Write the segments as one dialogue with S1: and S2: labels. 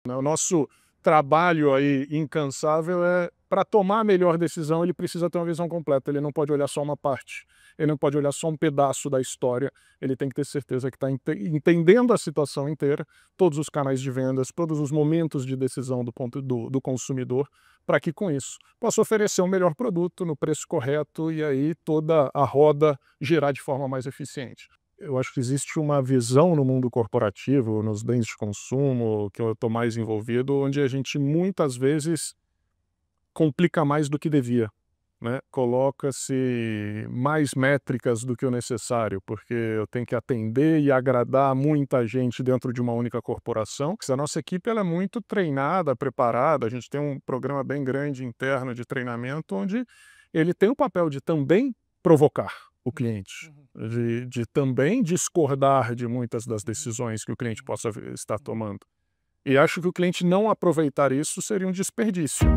S1: Né? O nosso trabalho aí incansável é, para tomar a melhor decisão, ele precisa ter uma visão completa, ele não pode olhar só uma parte, ele não pode olhar só um pedaço da história, ele tem que ter certeza que está entendendo a situação inteira, todos os canais de vendas, todos os momentos de decisão do ponto do consumidor, para que com isso possa oferecer um melhor produto no preço correto e aí toda a roda girar de forma mais eficiente. Eu acho que existe uma visão no mundo corporativo, nos bens de consumo, que eu estou mais envolvido, onde a gente muitas vezes complica mais do que devia, né? Coloca-se mais métricas do que o necessário, porque eu tenho que atender e agradar muita gente dentro de uma única corporação. A nossa equipe ela é muito treinada, preparada, a gente tem um programa bem grande interno de treinamento, onde ele tem o papel de também provocar o cliente, de também discordar de muitas das decisões que o cliente possa estar tomando. E acho que o cliente não aproveitar isso seria um desperdício.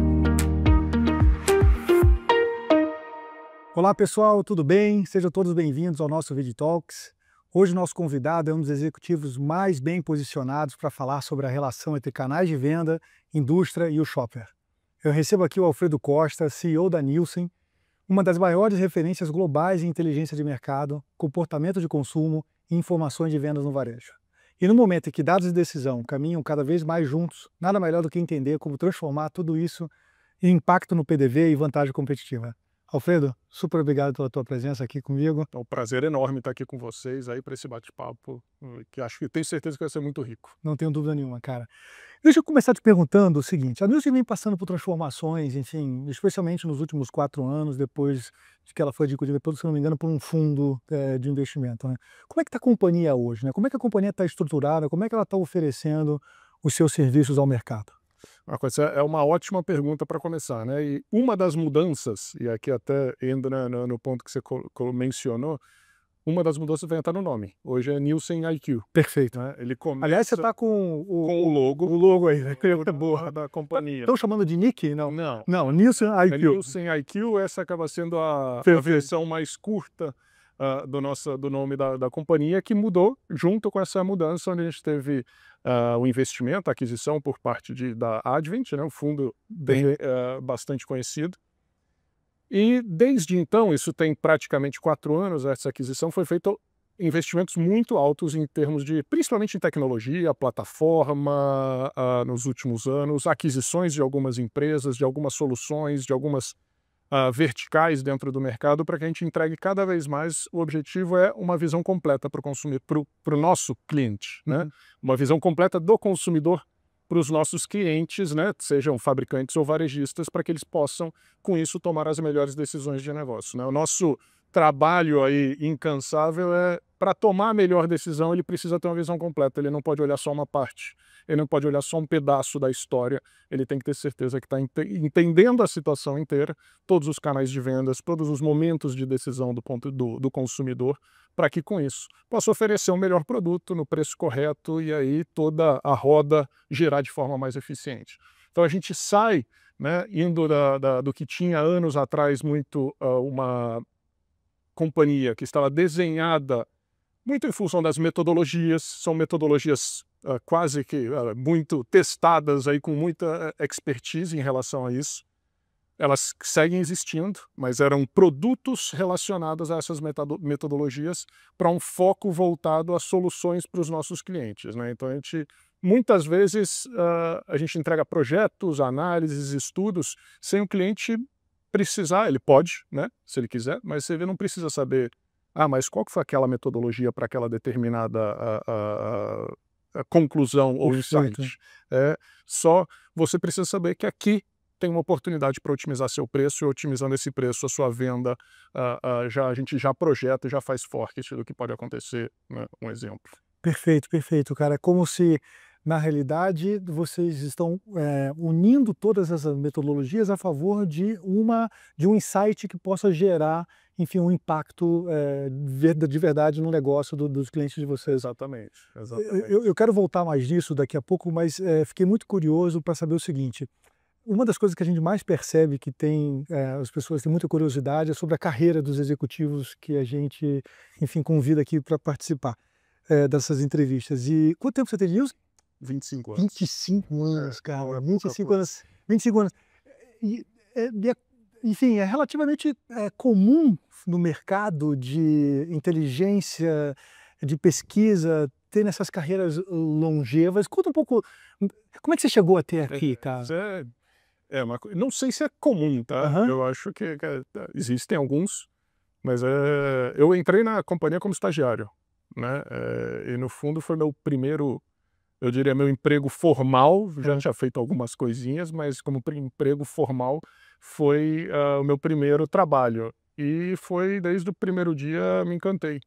S2: Olá pessoal, tudo bem? Sejam todos bem-vindos ao nosso Video Talks. Hoje nosso convidado é um dos executivos mais bem posicionados para falar sobre a relação entre canais de venda, indústria e o shopper. Eu recebo aqui o Alfredo Costa, CEO da Nielsen, uma das maiores referências globais em inteligência de mercado, comportamento de consumo e informações de vendas no varejo. E no momento em que dados de decisão caminham cada vez mais juntos, nada melhor do que entender como transformar tudo isso em impacto no PDV e vantagem competitiva. Alfredo, super obrigado pela tua presença aqui comigo.
S1: É um prazer enorme estar aqui com vocês aí para esse bate-papo, que tenho certeza que vai ser muito rico.
S2: Não tenho dúvida nenhuma, cara. Deixa eu começar te perguntando o seguinte, a Nielsen vem passando por transformações, enfim, especialmente nos últimos 4 anos, depois de que ela foi adquirida, se não me engano, por um fundo de investimento, né? Como é que está a companhia hoje, né? Como é que a companhia está estruturada, como é que ela está oferecendo os seus serviços ao mercado?
S1: É uma ótima pergunta para começar, né? E uma das mudanças, e aqui até indo no ponto que você mencionou, uma das mudanças vem até no nome. Hoje é Nielsen IQ.
S2: Perfeito.
S1: Né? Ele começa
S2: Aliás, você está com
S1: o logo.
S2: O logo aí, né? Boa.
S1: Da companhia.
S2: Estão chamando de Nick? Não.
S1: Não.
S2: Não, Nielsen IQ.
S1: É Nielsen IQ, essa acaba sendo a versão mais curta do nome da companhia, que mudou junto com essa mudança, onde a gente teve o investimento, a aquisição por parte da Advent, né, um fundo bastante conhecido. E desde então, isso tem praticamente 4 anos, essa aquisição foi feita investimentos muito altos em termos de, principalmente em tecnologia, plataforma, nos últimos anos, aquisições de algumas empresas, de algumas soluções, de algumas verticais dentro do mercado, para que a gente entregue cada vez mais. O objetivo é uma visão completa para o consumidor, para o nosso cliente, né? Uma visão completa do consumidor para os nossos clientes, né? Sejam fabricantes ou varejistas, para que eles possam, com isso, tomar as melhores decisões de negócio, né? O nosso trabalho aí incansável é, para tomar a melhor decisão, ele precisa ter uma visão completa, ele não pode olhar só uma parte, ele não pode olhar só um pedaço da história, ele tem que ter certeza que está entendendo a situação inteira, todos os canais de vendas, todos os momentos de decisão do ponto do consumidor, para que com isso possa oferecer um melhor produto no preço correto e aí toda a roda girar de forma mais eficiente. Então a gente sai, né, indo do que tinha anos atrás muito uma companhia que estava desenhada muito em função das metodologias, são metodologias quase que muito testadas, aí, com muita expertise em relação a isso. Elas seguem existindo, mas eram produtos relacionados a essas metodologias para um foco voltado a soluções para os nossos clientes, né? Então, muitas vezes a gente entrega projetos, análises, estudos, sem o cliente precisar, ele pode, né, se ele quiser, mas ele não precisa saber, mas qual que foi aquela metodologia para aquela determinada conclusão ou insight. Só você precisa saber que aqui tem uma oportunidade para otimizar seu preço, e otimizando esse preço, a sua venda, a gente já projeta, já faz forecast do que pode acontecer, né? Um exemplo.
S2: Perfeito, perfeito, cara. É como se, na realidade, vocês estão unindo todas essas metodologias a favor de um insight que possa gerar, enfim, um impacto de verdade no negócio dos clientes de vocês.
S1: Exatamente.
S2: Eu quero voltar mais nisso daqui a pouco, mas fiquei muito curioso para saber o seguinte. Uma das coisas que a gente mais percebe que as pessoas têm muita curiosidade é sobre a carreira dos executivos que a gente, enfim, convida aqui para participar dessas entrevistas. E quanto tempo você tem de Nielsen?
S1: 25 anos.
S2: 25 anos, cara. 25
S1: pouca
S2: anos. 25 anos. E, enfim, é relativamente comum no mercado de inteligência, de pesquisa, ter nessas carreiras longevas. Conta um pouco, como é que você chegou até aqui, cara?
S1: Isso não sei se é comum, tá?
S2: Aham.
S1: Eu acho que existem alguns, mas eu entrei na companhia como estagiário, né? E no fundo foi meu primeiro, eu diria, meu emprego formal. Já tinha feito algumas coisinhas, mas como emprego formal foi o meu primeiro trabalho. E foi, desde o primeiro dia, me encantei.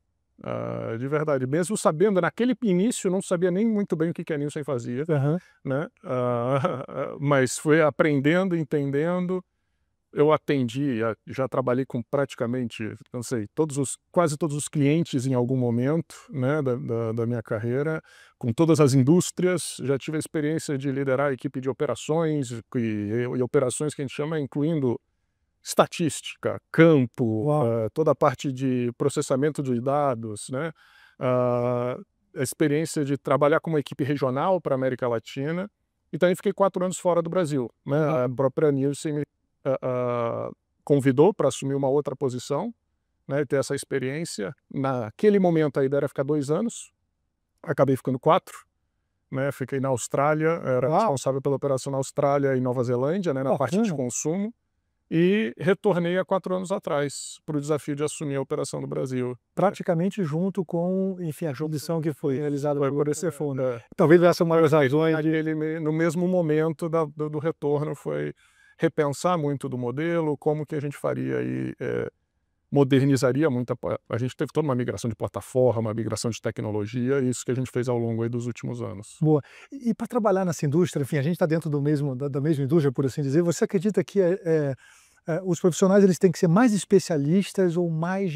S1: De verdade. Mesmo sabendo, naquele início, eu não sabia nem muito bem o que a Nielsen fazia,
S2: Aham.
S1: né? Mas foi aprendendo, entendendo. Eu atendi, já trabalhei com praticamente, não sei, quase todos os clientes em algum momento, né, da minha carreira, com todas as indústrias. Já tive a experiência de liderar a equipe de operações, e operações que a gente chama, incluindo estatística, campo,
S2: Uau.
S1: toda a parte de processamento de dados, né? A experiência de trabalhar com uma equipe regional para a América Latina, e também fiquei 4 anos fora do Brasil, né? A própria Nielsen me convidou para assumir uma outra posição, né, e ter essa experiência. Naquele momento a ideia era ficar 2 anos, acabei ficando 4, né? Fiquei na Austrália, era
S2: Uau.
S1: responsável pela operação na Austrália e Nova Zelândia, né, na parte de
S2: Bacana.
S1: consumo. E retornei há 4 anos atrás para o desafio de assumir a operação do Brasil.
S2: Praticamente junto com, enfim, a junção que foi realizada por esse fundo.
S1: É,
S2: Talvez essa uma das razões de...
S1: no mesmo momento do retorno, foi repensar muito do modelo, como que a gente faria aí, modernizaria muito. A gente teve toda uma migração de plataforma, uma migração de tecnologia, isso que a gente fez ao longo aí dos últimos anos.
S2: Boa. E para trabalhar nessa indústria, enfim, a gente está dentro da mesma indústria, por assim dizer. Você acredita que os profissionais eles têm que ser mais especialistas ou mais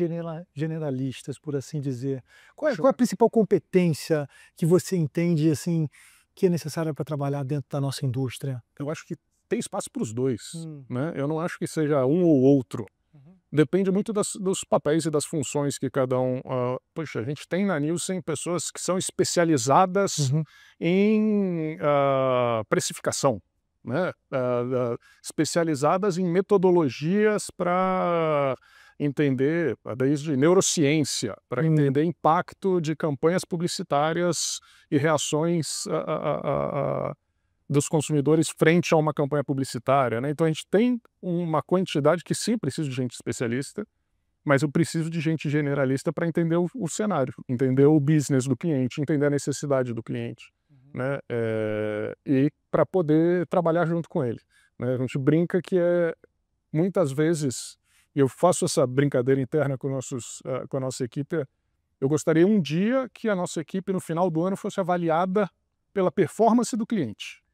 S2: generalistas, por assim dizer? Qual é a principal competência que você entende assim que é necessária para trabalhar dentro da nossa indústria?
S1: Eu acho que tem espaço para os dois, né? Eu não acho que seja um ou outro. Depende muito dos papéis e das funções que cada um... Poxa, a gente tem na Nielsen pessoas que são especializadas em precificação, né? Especializadas em metodologias para entender, desde neurociência, para entender impacto de campanhas publicitárias e reações dos consumidores frente a uma campanha publicitária, né? Então a gente tem uma quantidade que sim, preciso de gente especialista, mas eu preciso de gente generalista para entender o cenário, entender o business do cliente, entender a necessidade do cliente, né? E para poder trabalhar junto com ele, né? A gente brinca que muitas vezes, e eu faço essa brincadeira interna com a nossa equipe, eu gostaria um dia que a nossa equipe no final do ano fosse avaliada pela performance do cliente.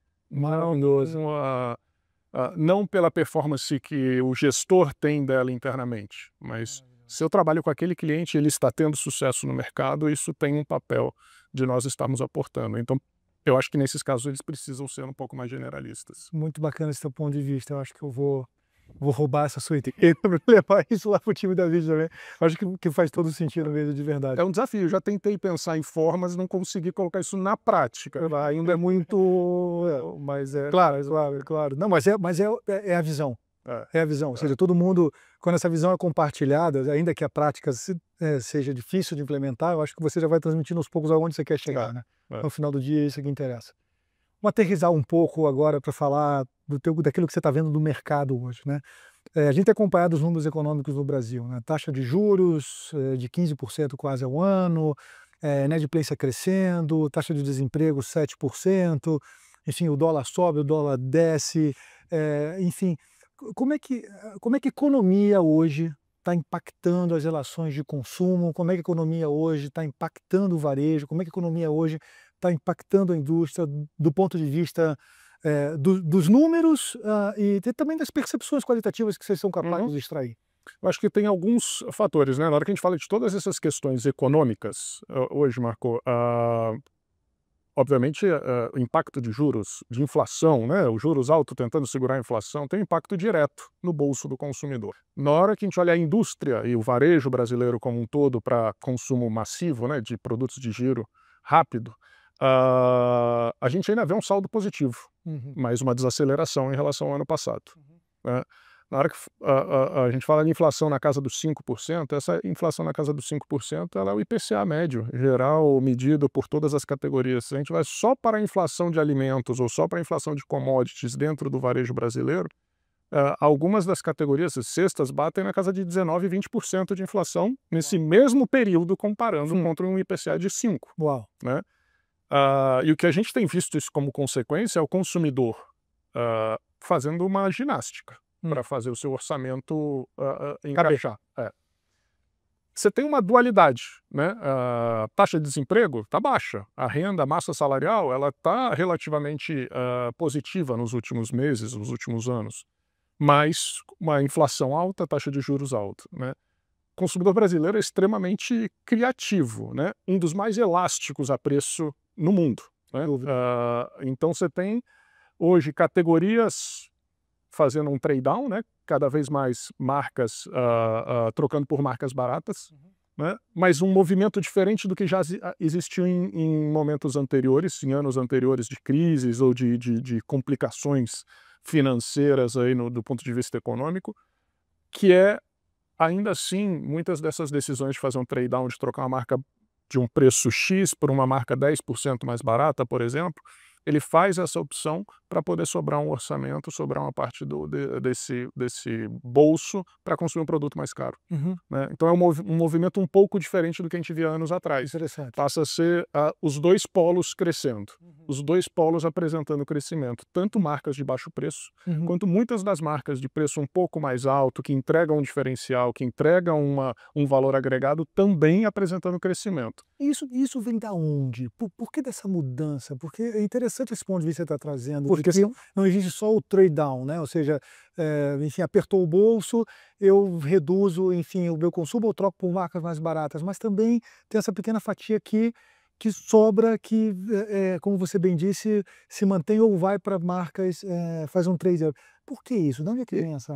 S1: Não pela performance que o gestor tem dela internamente, mas se eu trabalho com aquele cliente e ele está tendo sucesso no mercado, isso tem um papel de nós estarmos aportando. Então, eu acho que nesses casos eles precisam ser um pouco mais generalistas.
S2: Muito bacana esse teu ponto de vista. Eu acho que eu vou roubar essa sua etiqueta para levar isso lá para o time da Vídeo também. Acho que faz todo sentido mesmo, de verdade.
S1: É um desafio. Eu já tentei pensar em formas, não consegui colocar isso na prática.
S2: Ainda é muito...
S1: Mas é...
S2: Claro. Não, mas é a visão. É a visão. Ou seja, todo mundo, quando essa visão é compartilhada, ainda que a prática seja difícil de implementar, eu acho que você já vai transmitindo aos poucos aonde você quer chegar, né? No final do dia, é isso que interessa. Vamos aterrissar um pouco agora para falar daquilo que você está vendo do mercado hoje, né? A gente tem acompanhado os números econômicos no Brasil, né? Taxa de juros de 15% quase ao ano, inadimplência crescendo, taxa de desemprego 7%, enfim, o dólar sobe, o dólar desce, enfim. Como é que a economia hoje está impactando as relações de consumo? Como é que a economia hoje está impactando o varejo? Como é que a economia hoje está impactando a indústria do ponto de vista dos números e também das percepções qualitativas que vocês são capazes de extrair?
S1: Eu acho que tem alguns fatores, né? Na hora que a gente fala de todas essas questões econômicas, hoje, Marco, obviamente, o impacto de juros, de inflação, né? Os juros altos tentando segurar a inflação, tem um impacto direto no bolso do consumidor. Na hora que a gente olha a indústria e o varejo brasileiro como um todo para consumo massivo, né, de produtos de giro rápido, a gente ainda vê um saldo positivo, mas uma desaceleração em relação ao ano passado. Né? Na hora que a gente fala de inflação na casa dos 5%, essa inflação na casa dos 5% ela é o IPCA médio, geral, medido por todas as categorias. Se a gente vai só para a inflação de alimentos ou só para a inflação de commodities dentro do varejo brasileiro, algumas das categorias, as cestas, batem na casa de 19% e 20% de inflação nesse mesmo período, comparando contra um IPCA de 5%.
S2: Uau.
S1: Né? E o que a gente tem visto isso como consequência é o consumidor fazendo uma ginástica para fazer o seu orçamento encaixar. Você tem uma dualidade, né? A taxa de desemprego está baixa, a renda, a massa salarial, ela está relativamente positiva nos últimos meses, nos últimos anos, mas uma inflação alta, taxa de juros alta, né? O consumidor brasileiro é extremamente criativo, né? Um dos mais elásticos a preço no mundo. Né? Então você tem hoje categorias fazendo um trade-down, né? Cada vez mais marcas trocando por marcas baratas, né? Mas um movimento diferente do que já existiu em momentos anteriores, em anos anteriores de crises ou de complicações financeiras aí do ponto de vista econômico, que é, ainda assim, muitas dessas decisões de fazer um trade-down, de trocar uma marca de um preço X por uma marca 10% mais barata, por exemplo, ele faz essa opção para poder sobrar um orçamento, sobrar uma parte desse bolso para consumir um produto mais caro. Né? Então é um movimento um pouco diferente do que a gente via anos atrás.
S2: Interessante.
S1: Passa a ser os dois polos crescendo, os dois polos apresentando crescimento, tanto marcas de baixo preço, quanto muitas das marcas de preço um pouco mais alto, que entregam um diferencial, que entregam um valor agregado, também apresentando crescimento.
S2: Isso vem da onde? Por que dessa mudança? Porque é interessante esse ponto de vista que você está trazendo,
S1: Porque
S2: porque não existe só o trade-down, né? Ou seja, enfim, apertou o bolso, eu reduzo, enfim, o meu consumo, eu troco por marcas mais baratas, mas também tem essa pequena fatia que sobra, que, como você bem disse, se mantém ou vai para marcas, faz um trade. Por que isso? De onde é que vem essa?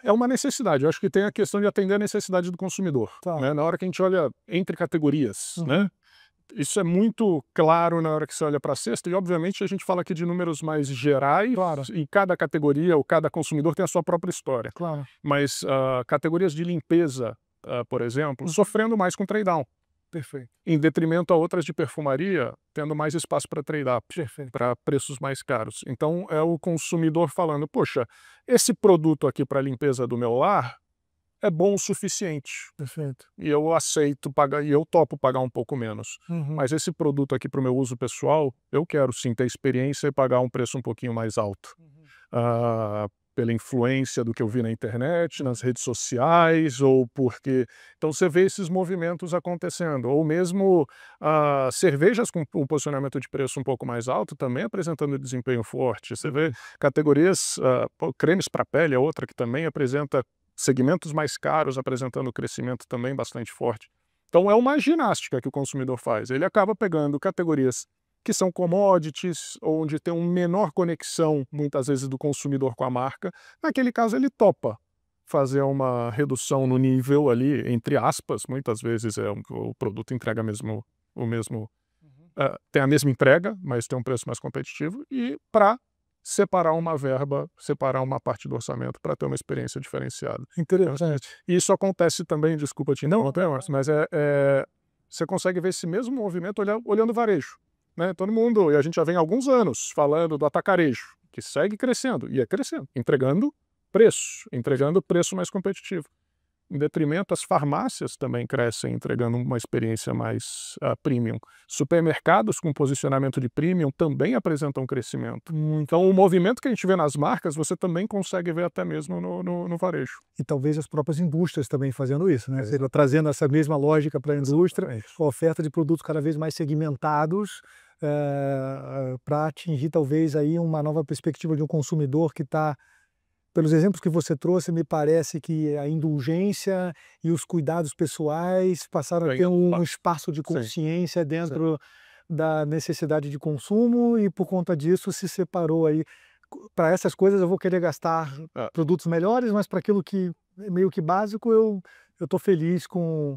S1: É uma necessidade. Eu acho que tem a questão de atender a necessidade do consumidor.
S2: Tá.
S1: Né? Na hora que a gente olha entre categorias, né? Isso é muito claro na hora que você olha para a cesta, e obviamente a gente fala aqui de números mais gerais,
S2: Claro.
S1: E cada categoria ou cada consumidor tem a sua própria história.
S2: Claro.
S1: Mas categorias de limpeza, por exemplo, sofrendo mais com trade-down.
S2: Perfeito.
S1: Em detrimento a outras de perfumaria, tendo mais espaço para trade-up,
S2: Perfeito.
S1: para preços mais caros. Então é o consumidor falando, poxa, esse produto aqui para limpeza do meu lar é bom o suficiente.
S2: Perfeito.
S1: E eu aceito pagar, e eu topo pagar um pouco menos. Mas esse produto aqui para o meu uso pessoal, eu quero sim ter experiência e pagar um preço um pouquinho mais alto. Pela influência do que eu vi na internet, nas redes sociais, ou porque... Então você vê esses movimentos acontecendo. Ou mesmo cervejas com um posicionamento de preço um pouco mais alto também apresentando desempenho forte. Você vê categorias, cremes para pele é outra que também apresenta segmentos mais caros apresentando crescimento também bastante forte. Então é uma ginástica que o consumidor faz. Ele acaba pegando categorias que são commodities, onde tem uma menor conexão, muitas vezes, do consumidor com a marca. Naquele caso, ele topa fazer uma redução no nível ali, entre aspas, muitas vezes o produto entrega tem a mesma entrega, mas tem um preço mais competitivo, e para separar uma verba, separar uma parte do orçamento para ter uma experiência diferenciada.
S2: Interessante.
S1: E isso acontece também, desculpa te interromper, mas você consegue ver esse mesmo movimento olhando o varejo. Né? Todo mundo, e a gente já vem há alguns anos falando do atacarejo, que segue crescendo, e é crescendo, entregando preço mais competitivo. Em detrimento, as farmácias também crescem, entregando uma experiência mais premium. Supermercados com posicionamento de premium também apresentam crescimento. Então, o movimento que a gente vê nas marcas, você também consegue ver até mesmo no varejo.
S2: E talvez as próprias indústrias também fazendo isso, né? Seja, trazendo essa mesma lógica para a indústria, com a oferta de produtos cada vez mais segmentados, para atingir talvez aí uma nova perspectiva de um consumidor que está... Pelos exemplos que você trouxe, me parece que a indulgência e os cuidados pessoais passaram a ter um espaço de consciência dentro da necessidade de consumo, e por conta disso se separou aí. Para essas coisas eu vou querer gastar produtos melhores, mas para aquilo que é meio que básico eu estou feliz com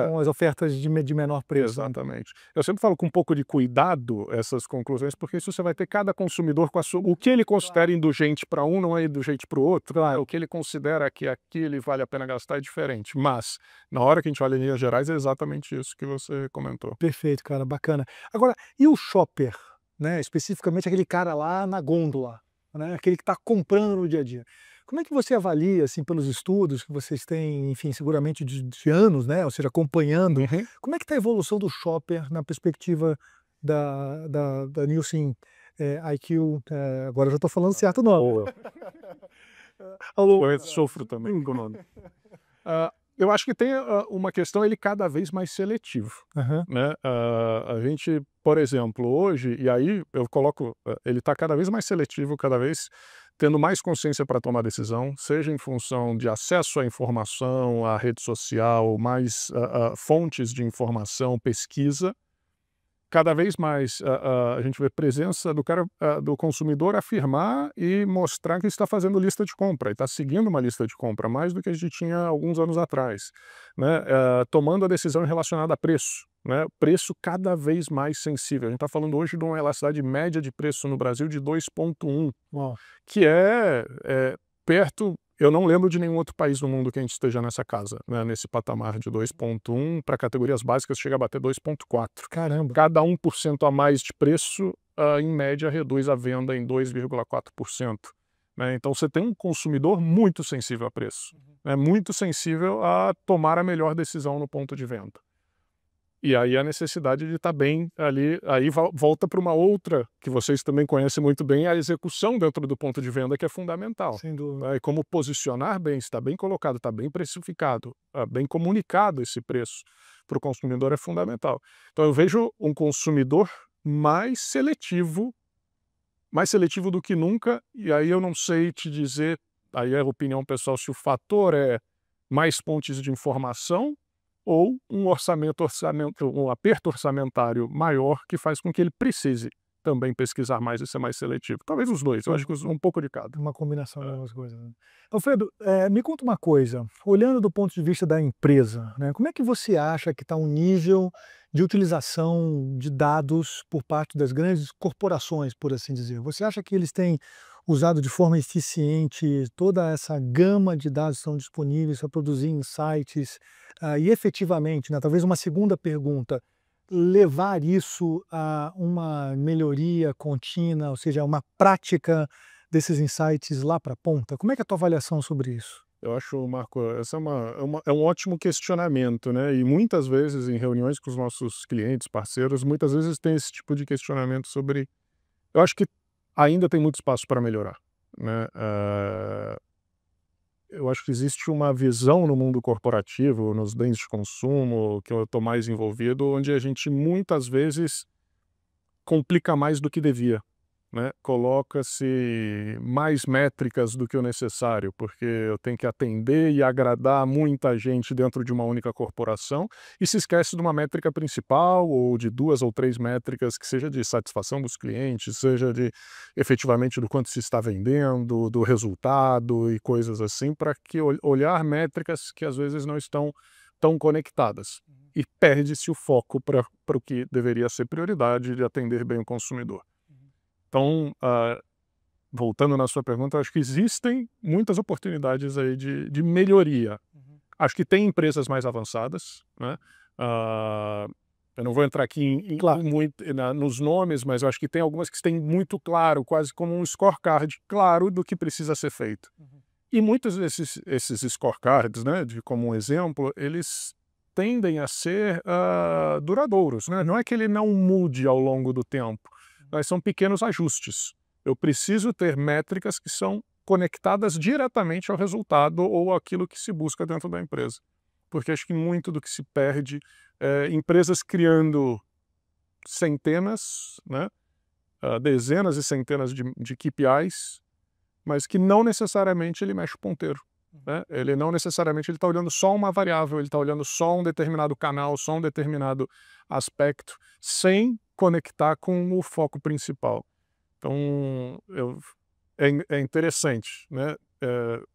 S2: com as ofertas de menor preço.
S1: Exatamente. Eu sempre falo com um pouco de cuidado essas conclusões, porque isso você vai ter cada consumidor com o que ele considera indulgente para um não é indulgente para o outro. Claro. O que ele considera que aquele vale a pena gastar é diferente. Mas, na hora que a gente olha em linhas gerais, é exatamente isso que você comentou.
S2: Perfeito, cara, bacana. Agora, e o shopper, né? Especificamente aquele cara lá na gôndola, né? Aquele que está comprando no dia a dia. Como é que você avalia, assim, pelos estudos que vocês têm, enfim, seguramente de anos, né? Ou seja, acompanhando, como é que está a evolução do shopper na perspectiva da Nielsen IQ? Agora eu já estou falando certo o nome.
S1: Eu sofro também com o nome. Eu acho que tem uma questão, ele cada vez mais seletivo. Né? A gente, por exemplo, hoje, e aí eu coloco, ele está cada vez mais seletivo, cada vez tendo mais consciência para tomar decisão, seja em função de acesso à informação, à rede social, mais fontes de informação, pesquisa. Cada vez mais a gente vê presença do consumidor afirmar e mostrar que está fazendo lista de compra, e está seguindo uma lista de compra, mais do que a gente tinha alguns anos atrás, né? Tomando a decisão relacionada a preço, né? Preço cada vez mais sensível. A gente está falando hoje de uma elasticidade média de preço no Brasil de 2,1, que é perto. Eu não lembro de nenhum outro país do mundo que a gente esteja nessa casa, né, nesse patamar de 2,1, para categorias básicas chega a bater 2,4.
S2: Caramba!
S1: Cada 1% a mais de preço, em média, reduz a venda em 2,4%. Né? Então você tem um consumidor muito sensível a preço, né, muito sensível a tomar a melhor decisão no ponto de venda. E aí a necessidade de estar bem ali, aí volta para uma outra, que vocês também conhecem muito bem, a execução dentro do ponto de venda, que é fundamental.
S2: Sem dúvida.
S1: E como posicionar bem, está bem colocado, está bem precificado, bem comunicado esse preço para o consumidor é fundamental. Então eu vejo um consumidor mais seletivo do que nunca, e aí eu não sei te dizer, aí é a opinião pessoal, se o fator é mais fontes de informação, ou um aperto orçamentário maior que faz com que ele precise também pesquisar mais e ser mais seletivo. Talvez os dois, eu acho que um pouco de cada.
S2: Uma combinação de algumas coisas. Né? Alfredo, me conta uma coisa, olhando do ponto de vista da empresa, né, como é que você acha que está o nível de utilização de dados por parte das grandes corporações, por assim dizer? Você acha que eles têm usado de forma eficiente toda essa gama de dados que estão disponíveis para produzir insights e efetivamente, né, talvez uma segunda pergunta, levar isso a uma melhoria contínua, ou seja, uma prática desses insights lá para a ponta? Como é que é a tua avaliação sobre isso?
S1: Eu acho, Marco, essa é um ótimo questionamento, né? E muitas vezes em reuniões com os nossos clientes, parceiros, muitas vezes tem esse tipo de questionamento sobre. Eu acho que ainda tem muito espaço para melhorar, né? Eu acho que existe uma visão no mundo corporativo, nos bens de consumo, que eu estou mais envolvido, onde a gente muitas vezes complica mais do que devia, né? Coloca-se mais métricas do que o necessário, porque eu tenho que atender e agradar muita gente dentro de uma única corporação e se esquece de uma métrica principal ou de 2 ou 3 métricas que seja de satisfação dos clientes, seja de efetivamente do quanto se está vendendo, do resultado e coisas assim, para que olhar métricas que às vezes não estão tão conectadas. E perde-se o foco para o que deveria ser prioridade de atender bem o consumidor. Então, voltando na sua pergunta, acho que existem muitas oportunidades aí de melhoria. Acho que tem empresas mais avançadas, né? Eu não vou entrar aqui nos nomes, mas eu acho que tem algumas que têm muito claro, quase como um scorecard claro do que precisa ser feito. E muitos esses scorecards, né, como um exemplo, eles tendem a ser duradouros, né? Não é que ele não mude ao longo do tempo, mas são pequenos ajustes. Eu preciso ter métricas que são conectadas diretamente ao resultado ou àquilo que se busca dentro da empresa. Porque acho que muito do que se perde é empresas criando centenas, né, dezenas e centenas de KPIs, mas que não necessariamente ele mexe o ponteiro. Né? Ele não necessariamente está olhando só uma variável, ele está olhando só um determinado canal, só um determinado aspecto, sem conectar com o foco principal. Então, é interessante, né?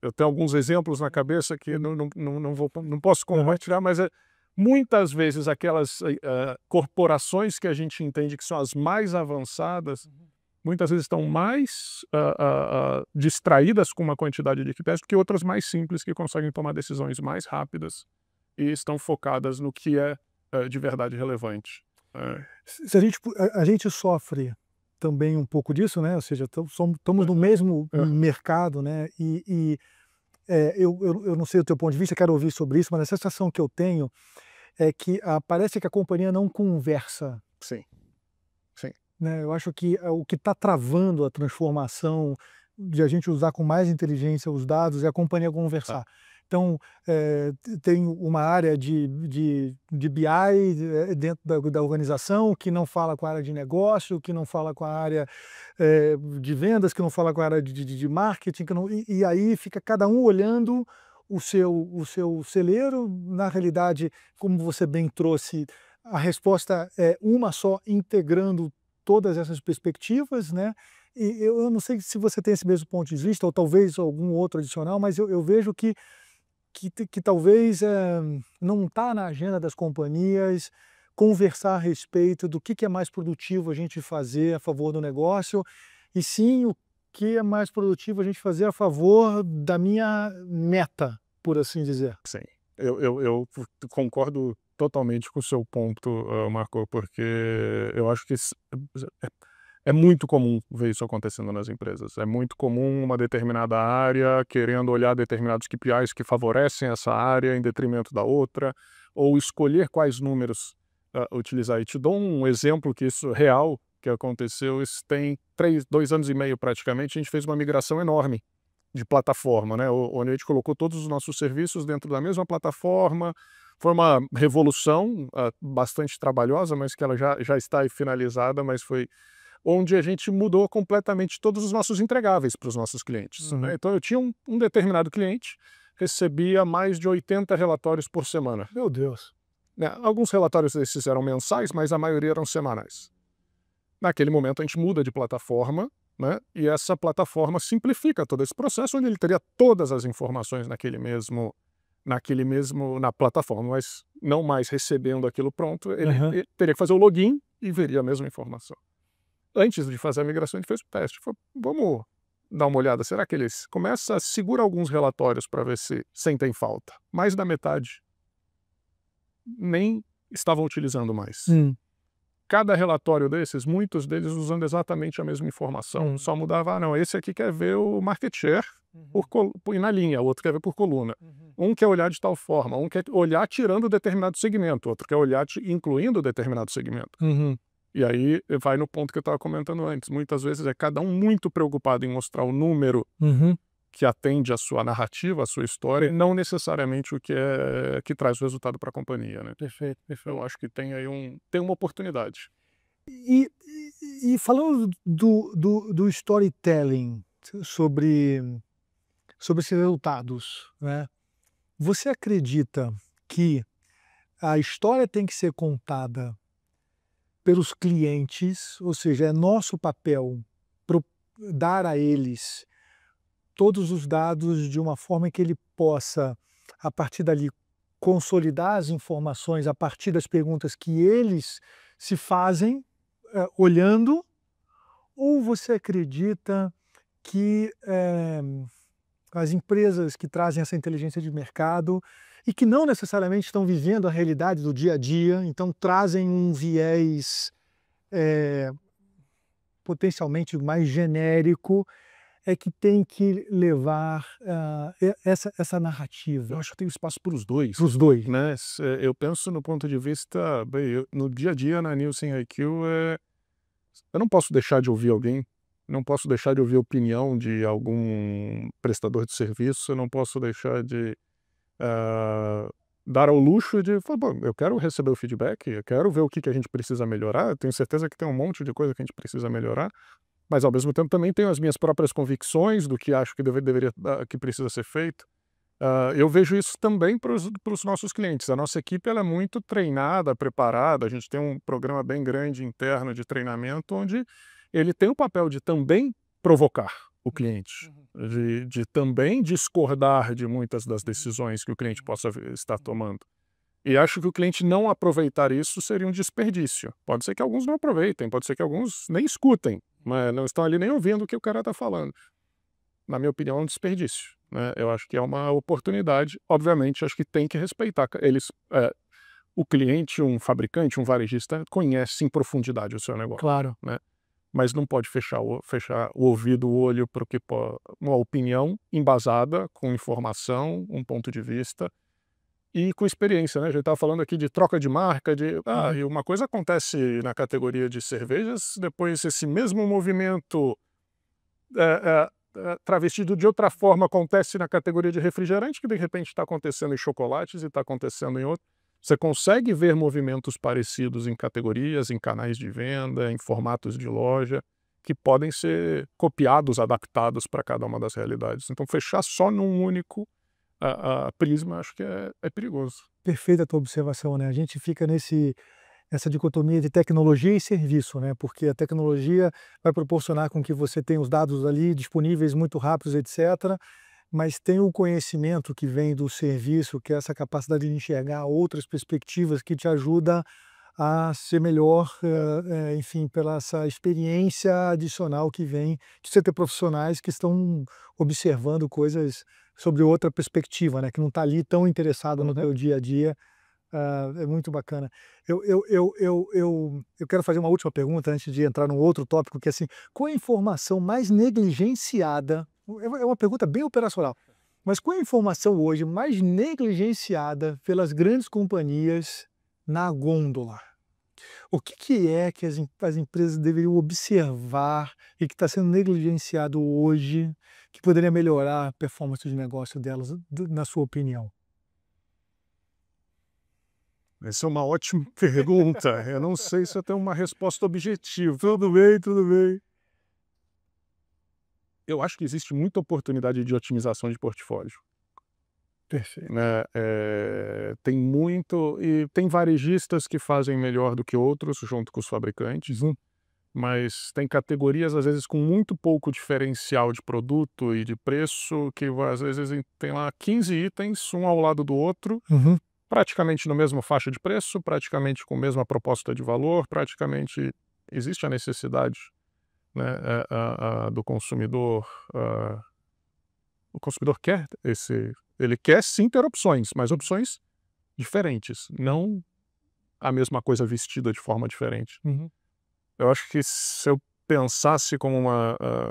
S1: Eu tenho alguns exemplos na cabeça que não posso compartilhar, mas Muitas vezes aquelas corporações que a gente entende que são as mais avançadas, muitas vezes estão mais distraídas com uma quantidade de arquitetos que outras mais simples que conseguem tomar decisões mais rápidas e estão focadas no que é de verdade relevante.
S2: Se a gente sofre também um pouco disso, né? Ou seja, estamos no mesmo mercado, né? Eu não sei o teu ponto de vista, quero ouvir sobre isso, mas a sensação que eu tenho é que parece que a companhia não conversa.
S1: Sim, sim.
S2: Né? Eu acho que o que está travando a transformação de a gente usar com mais inteligência os dados é a companhia conversar. Então, tem uma área de BI dentro da organização que não fala com a área de negócio, que não fala com a área de vendas, que não fala com a área de marketing, e aí fica cada um olhando o seu celeiro. Na realidade, como você bem trouxe, a resposta é uma só, integrando todas essas perspectivas, né? E eu não sei se você tem esse mesmo ponto de vista, ou talvez algum outro adicional, mas eu vejo que talvez não está na agenda das companhias conversar a respeito do que é mais produtivo a gente fazer a favor do negócio, e sim o que é mais produtivo a gente fazer a favor da minha meta, por assim dizer.
S1: Sim, eu concordo totalmente com o seu ponto, Marco, porque eu acho que é muito comum ver isso acontecendo nas empresas. É muito comum uma determinada área querendo olhar determinados KPIs que favorecem essa área em detrimento da outra, ou escolher quais números utilizar. E te dou um exemplo que isso real que aconteceu. Isso tem 2 anos e meio praticamente. A gente fez uma migração enorme de plataforma, né? Onde a gente colocou todos os nossos serviços dentro da mesma plataforma. Foi uma revolução bastante trabalhosa, mas que ela já está aí finalizada, mas foi onde a gente mudou completamente todos os nossos entregáveis para os nossos clientes. Né? Então eu tinha um determinado cliente, recebia mais de 80 relatórios por semana.
S2: Meu Deus!
S1: Né? Alguns relatórios desses eram mensais, mas a maioria eram semanais. Naquele momento a gente muda de plataforma, né? E essa plataforma simplifica todo esse processo, onde ele teria todas as informações na plataforma, mas não mais recebendo aquilo pronto, ele teria que fazer o login e veria a mesma informação. Antes de fazer a migração, a gente fez o teste. Vamos dar uma olhada. Será que eles começam a segurar alguns relatórios para ver se sentem falta? Mais da metade nem estavam utilizando mais. Cada relatório desses, muitos deles usando exatamente a mesma informação. Só mudava, não, esse aqui quer ver o market share na linha, o outro quer ver por coluna. Um quer olhar de tal forma, um quer olhar tirando determinado segmento, outro quer olhar incluindo determinado segmento. E aí vai no ponto que eu estava comentando antes. Muitas vezes é cada um muito preocupado em mostrar o número que atende à sua narrativa, à sua história, e não necessariamente o que traz o resultado para a companhia. Né?
S2: Perfeito.
S1: Eu acho que tem aí uma oportunidade.
S2: E falando do storytelling sobre esses resultados, né? Você acredita que a história tem que ser contada pelos clientes, ou seja, é nosso papel dar a eles todos os dados de uma forma que ele possa, a partir dali, consolidar as informações a partir das perguntas que eles se fazem olhando? Ou você acredita que as empresas que trazem essa inteligência de mercado e que não necessariamente estão vivendo a realidade do dia a dia, então trazem um viés potencialmente mais genérico, é que tem que levar essa narrativa?
S1: Eu acho que tem espaço para os dois.
S2: Para os dois.
S1: Né? Eu penso no ponto de vista, bem, no dia a dia na Nielsen IQ, eu não posso deixar de ouvir alguém, não posso deixar de ouvir a opinião de algum prestador de serviço, eu não posso deixar de dar ao luxo de falar, bom, eu quero receber o feedback, eu quero ver o que a gente precisa melhorar, eu tenho certeza que tem um monte de coisa que a gente precisa melhorar, mas ao mesmo tempo também tenho as minhas próprias convicções do que acho que precisa ser feito. Eu vejo isso também para os nossos clientes. A nossa equipe ela é muito treinada, preparada, a gente tem um programa bem grande interno de treinamento, onde ele tem o papel de também provocar o cliente, de também discordar de muitas das decisões que o cliente possa estar tomando. E acho que o cliente não aproveitar isso seria um desperdício. Pode ser que alguns não aproveitem, pode ser que alguns nem escutem, mas não estão ali nem ouvindo o que o cara está falando. Na minha opinião, é um desperdício, né? Eu acho que é uma oportunidade. Obviamente, acho que tem que respeitar. O cliente, um fabricante, um varejista, conhece em profundidade o seu negócio,
S2: Claro.
S1: né? Mas não pode fechar o ouvido, o olho para uma opinião embasada, com informação, um ponto de vista e com experiência, né? A gente estava falando aqui de troca de marca, e uma coisa acontece na categoria de cervejas, depois esse mesmo movimento travestido de outra forma acontece na categoria de refrigerante, que de repente está acontecendo em chocolates e está acontecendo em outro. Você consegue ver movimentos parecidos em categorias, em canais de venda, em formatos de loja, que podem ser copiados, adaptados para cada uma das realidades. Então, fechar só num único prisma, acho que é perigoso.
S2: Perfeita a tua observação, né? A gente fica essa dicotomia de tecnologia e serviço, né? Porque a tecnologia vai proporcionar com que você tenha os dados ali disponíveis muito rápidos, etc. Mas tem o conhecimento que vem do serviço, que é essa capacidade de enxergar outras perspectivas que te ajuda a ser melhor, enfim, pela essa experiência adicional que vem de você ter profissionais que estão observando coisas sobre outra perspectiva, né? Que não está ali tão interessado no teu dia a dia. É muito bacana. Eu quero fazer uma última pergunta antes de entrar num outro tópico, que é assim, qual é a informação mais negligenciada? É uma pergunta bem operacional, mas qual é a informação hoje mais negligenciada pelas grandes companhias na gôndola? O que é que as empresas deveriam observar e que está sendo negligenciado hoje, que poderia melhorar a performance de negócio delas, na sua opinião?
S1: Essa é uma ótima pergunta. Eu não sei se eu tenho uma resposta objetiva. Tudo bem, tudo bem. Eu acho que existe muita oportunidade de otimização de portfólio,
S2: Perfeito.
S1: né? Tem muito, e tem varejistas que fazem melhor do que outros, junto com os fabricantes, mas tem categorias, às vezes, com muito pouco diferencial de produto e de preço, que às vezes tem lá 15 itens, um ao lado do outro, praticamente no mesmo faixa de preço, praticamente com a mesma proposta de valor, praticamente existe a necessidade, né, do consumidor. O consumidor quer ele quer sim ter opções, mas opções diferentes, não a mesma coisa vestida de forma diferente. Eu acho que se eu pensasse como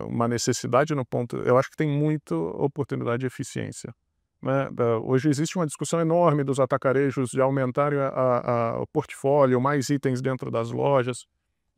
S1: uma necessidade no ponto, eu acho que tem muita oportunidade de eficiência, né? Hoje existe uma discussão enorme dos atacarejos de aumentarem o portfólio, mais itens dentro das lojas,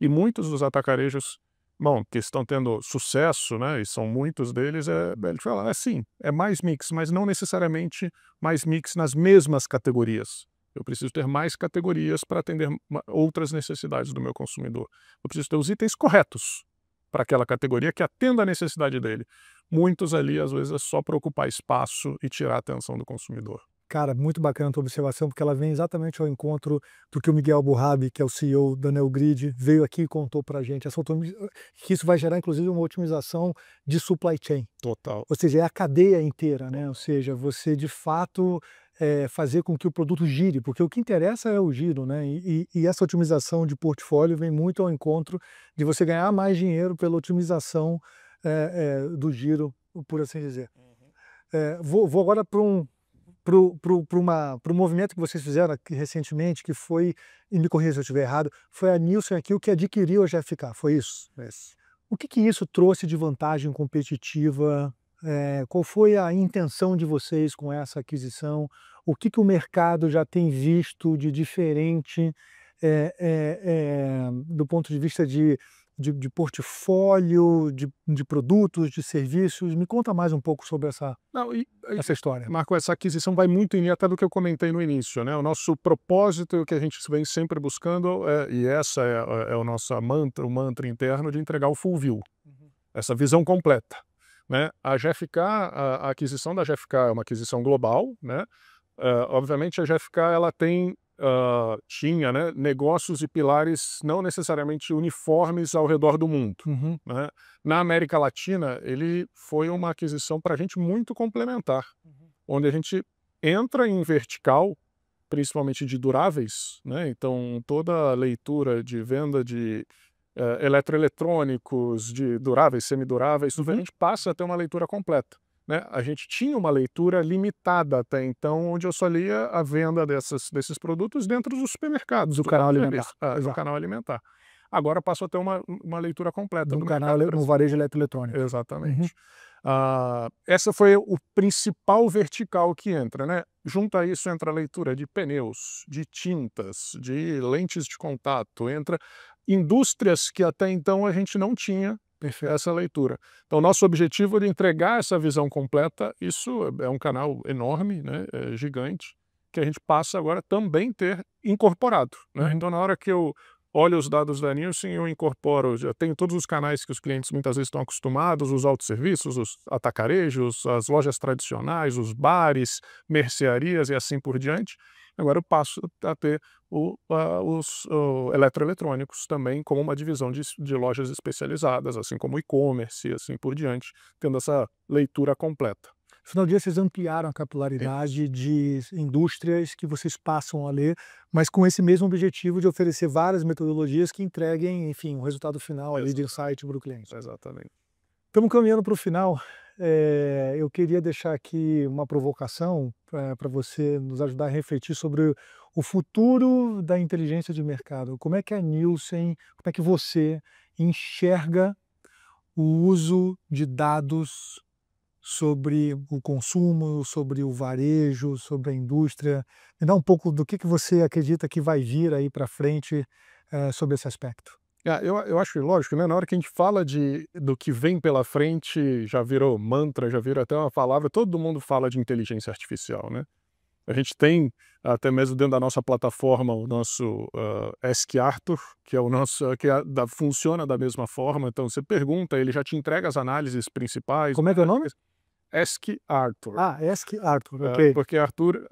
S1: e muitos dos atacarejos, bom, que estão tendo sucesso, né, e são muitos deles, ele fala, sim, é mais mix, mas não necessariamente mais mix nas mesmas categorias. Eu preciso ter mais categorias para atender outras necessidades do meu consumidor. Eu preciso ter os itens corretos para aquela categoria que atenda a necessidade dele. Muitos ali, às vezes, é só para ocupar espaço e tirar a atenção do consumidor.
S2: Cara, muito bacana a tua observação, porque ela vem exatamente ao encontro do que o Miguel Burrabi, que é o CEO da Neogrid, veio aqui e contou para a gente. Que isso vai gerar, inclusive, uma otimização de supply chain.
S1: Total.
S2: Ou seja, é a cadeia inteira, né? Ou seja, você, de fato, fazer com que o produto gire, porque o que interessa é o giro, né? E essa otimização de portfólio vem muito ao encontro de você ganhar mais dinheiro pela otimização do giro, por assim dizer. Vou agora para um movimento que vocês fizeram aqui recentemente, que foi, e me corrija se eu estiver errado, foi a Nielsen aqui o que adquiriu a GFK, foi isso? O que isso trouxe de vantagem competitiva? Qual foi a intenção de vocês com essa aquisição? O que o mercado já tem visto de diferente do ponto de vista de portfólio, de produtos, de serviços? Me conta mais um pouco sobre essa história.
S1: Marco, essa aquisição vai muito em linha até do que eu comentei no início, né? O nosso propósito e o que a gente vem sempre buscando, e essa é o nosso mantra, o mantra interno de entregar o full view, essa visão completa, né? A GFK, a aquisição da GFK é uma aquisição global, né? Obviamente a GFK ela tinha, né, negócios e pilares não necessariamente uniformes ao redor do mundo, né? Na América Latina, ele foi uma aquisição para a gente muito complementar, onde a gente entra em vertical principalmente de duráveis, né? Então toda a leitura de venda de eletroeletrônicos, de duráveis, semiduráveis, a gente passa a ter uma leitura completa, né? A gente tinha uma leitura limitada até então, onde eu só lia a venda desses produtos dentro dos supermercados.
S2: Do canal alimentar.
S1: Do canal alimentar. Agora passo a ter uma leitura completa
S2: do canal no varejo eletroeletrônico.
S1: Exatamente. Essa foi o principal vertical que entra, né? Junto a isso entra a leitura de pneus, de tintas, de lentes de contato, entra indústrias que até então a gente não tinha essa leitura. Então, nosso objetivo é entregar essa visão completa. Isso é um canal enorme, né? Gigante, que a gente passa agora também ter incorporado, né? Então, na hora que eu olho os dados da Nielsen, eu incorporo, já tenho todos os canais que os clientes muitas vezes estão acostumados, os autosserviços, os atacarejos, as lojas tradicionais, os bares, mercearias e assim por diante. Agora eu passo a ter os eletroeletrônicos também como uma divisão de lojas especializadas, assim como e-commerce e assim por diante, tendo essa leitura completa.
S2: No final do dia, vocês ampliaram a capilaridade de indústrias que vocês passam a ler, mas com esse mesmo objetivo de oferecer várias metodologias que entreguem, enfim, um resultado final ali de insight para o cliente.
S1: Exatamente.
S2: Estamos caminhando para o final. Eu queria deixar aqui uma provocação para você nos ajudar a refletir sobre o futuro da inteligência de mercado. Como é que a Nielsen, como é que você enxerga o uso de dados sobre o consumo, sobre o varejo, sobre a indústria? Me dá um pouco do que você acredita que vai vir aí para frente sobre esse aspecto.
S1: Eu acho lógico, né? Na hora que a gente fala do que vem pela frente, já virou mantra, já virou até uma palavra, todo mundo fala de inteligência artificial, né? A gente tem, até mesmo dentro da nossa plataforma, o nosso Ask Arthur, que é o nosso, funciona da mesma forma. Então você pergunta, ele já te entrega as análises principais.
S2: Como é que é o nome?
S1: Ask Arthur.
S2: Ask Arthur, ok.
S1: Porque Arthur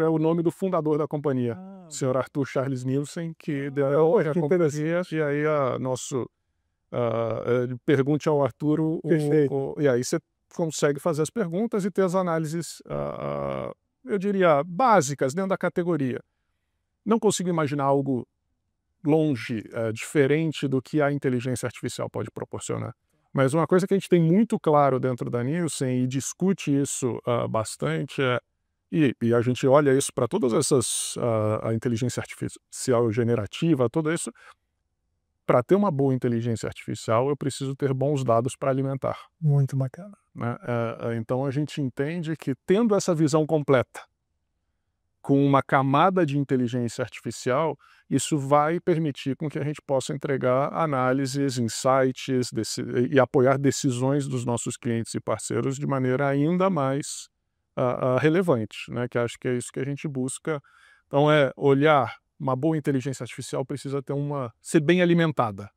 S1: é o nome do fundador da companhia, o senhor Arthur Charles Nielsen, que deu hoje a companhia, e aí pergunte ao Arthur, e aí você consegue fazer as perguntas e ter as análises, eu diria, básicas dentro da categoria. Não consigo imaginar algo longe, diferente do que a inteligência artificial pode proporcionar. Mas uma coisa que a gente tem muito claro dentro da Nielsen e discute isso bastante e a gente olha isso para todas essas, a inteligência artificial generativa, tudo isso, para ter uma boa inteligência artificial eu preciso ter bons dados para alimentar.
S2: Muito bacana.
S1: Né? Então a gente entende que tendo essa visão completa, com uma camada de inteligência artificial, isso vai permitir com que a gente possa entregar análises, insights e apoiar decisões dos nossos clientes e parceiros de maneira ainda mais relevante, né? Que acho que é isso que a gente busca. Então olhar, uma boa inteligência artificial precisa ser bem alimentada.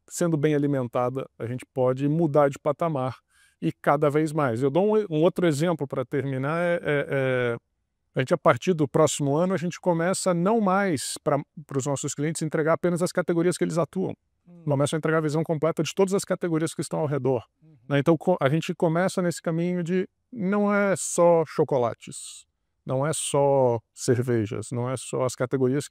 S1: Sendo bem alimentada, a gente pode mudar de patamar e cada vez mais. Eu dou um outro exemplo para terminar, a gente, a partir do próximo ano, a gente começa não mais para os nossos clientes entregar apenas as categorias que eles atuam. Começa a entregar a visão completa de todas as categorias que estão ao redor. Né? Então a gente começa nesse caminho de não é só chocolates, não é só cervejas, não é só as categorias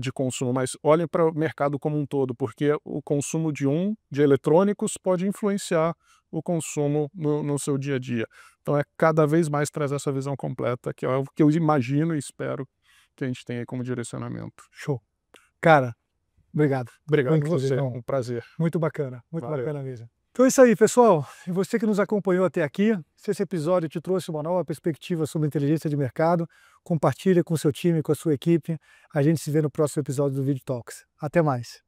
S1: de consumo, mas olhem para o mercado como um todo, porque o consumo de eletrônicos pode influenciar o consumo no seu dia a dia. Então é cada vez mais trazer essa visão completa, que é algo que eu imagino e espero que a gente tenha como direcionamento.
S2: Show. Cara, obrigado.
S1: Obrigado a você, é um prazer.
S2: Muito bacana mesmo. Então é isso aí, pessoal. E você que nos acompanhou até aqui, se esse episódio te trouxe uma nova perspectiva sobre inteligência de mercado, compartilha com o seu time, com a sua equipe. A gente se vê no próximo episódio do Video Talks. Até mais.